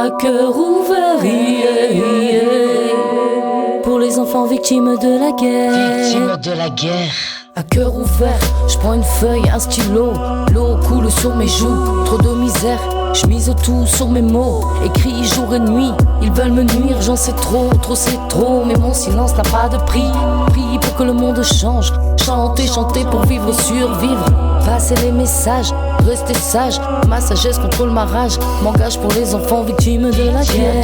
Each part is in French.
à cœur ouvert, yeah, yeah. Pour les enfants victimes de la guerre. Victimes de la guerre. À cœur ouvert, je prends une feuille, un stylo. L'eau coule sur mes joues, trop de misère. Je mise tout sur mes mots, écrit jour et nuit. Ils veulent me nuire, j'en sais trop c'est trop. Mais mon silence n'a pas de prix. Prie pour que le monde change. Chanter, chanter pour vivre, survivre. Passer les messages, rester sage. Ma sagesse contrôle ma rage. M'engage pour les enfants victimes de la guerre.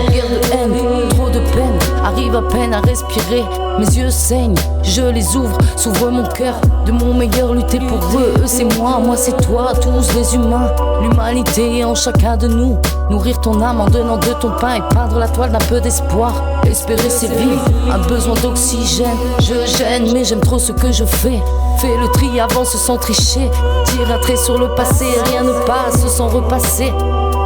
Guerre de haine, trop de peine. Arrive à peine à respirer. Mes yeux saignent, je les ouvre. S'ouvre mon cœur, de mon meilleur lutter pour eux. Eux c'est moi c'est toi, tous les humains. L'humanité en chacun de nous. Nourrir ton âme en donnant de ton pain et peindre la toile d'un peu d'espoir. Espérer c'est vivre, un besoin d'oxygène. Je gêne mais j'aime trop ce que je fais. Fais le tri, avance sans tricher. Tire un trait sur le passé, rien ne passe sans repasser.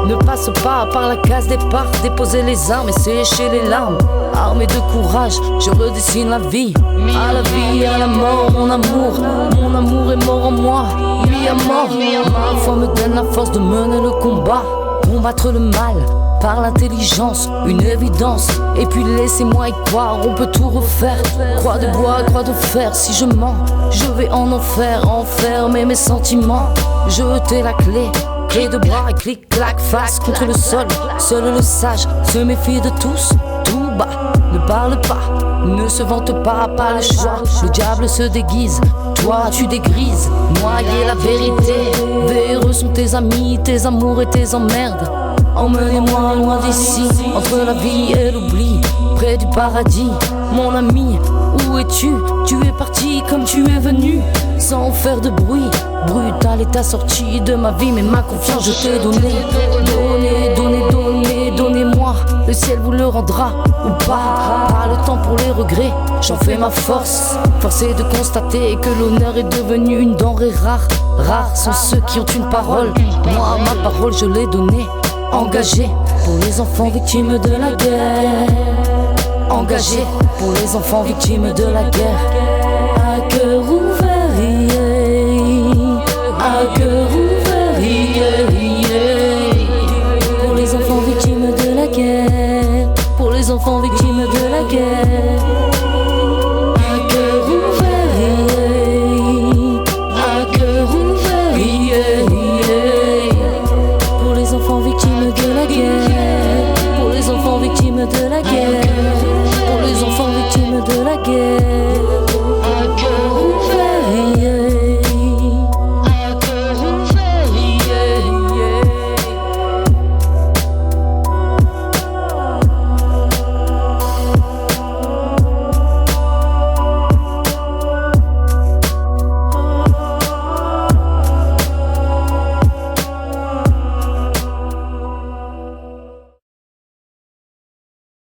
Ne passe pas par la case départ. Déposer les armes et sécher les larmes. Armé de courage, je redessine la vie. À la vie, à la mort, mon amour. Mon amour est mort en moi, mis à mort. Ma foi me donne la force de mener le combat. Combattre le mal par l'intelligence, une évidence. Et puis laissez-moi y croire, on peut tout refaire. Croix de bois, croix de fer, si je mens, je vais en enfer, enfermer mes sentiments. Jeter la clé, clé de bras et clic, clac, face contre le sol. Seul le sage se méfie de tous, tout bas. Ne parle pas, ne se vante pas le choix. Le diable se déguise, toi tu dégrises. Noyer la vérité, véreux sont tes amis, tes amours et tes emmerdes. Emmenez-moi loin d'ici, entre la vie et l'oubli, près du paradis. Mon ami, où es-tu? Tu es parti comme tu es venu, sans faire de bruit. Brutal est ta sortie de ma vie, mais ma confiance je t'ai donné. Donnez-moi, le ciel vous le rendra ou pas. Pas le temps pour les regrets, j'en fais ma force. Force est de constater que l'honneur est devenu une denrée rare. Rares sont ceux qui ont une parole, moi ma parole je l'ai donnée. Engagé pour les enfants victimes de la guerre. Engagé pour les enfants victimes de la guerre. À cœur ouvert, yeah. À cœur ouvert, yeah, yeah. Pour les enfants victimes de la guerre. Pour les enfants victimes de la guerre. À cœur ouvert, yeah. À cœur ouvert, yeah, yeah. Pour les enfants victimes de la guerre. Pour les enfants victimes de la guerre. Pour les enfants victimes de la guerre.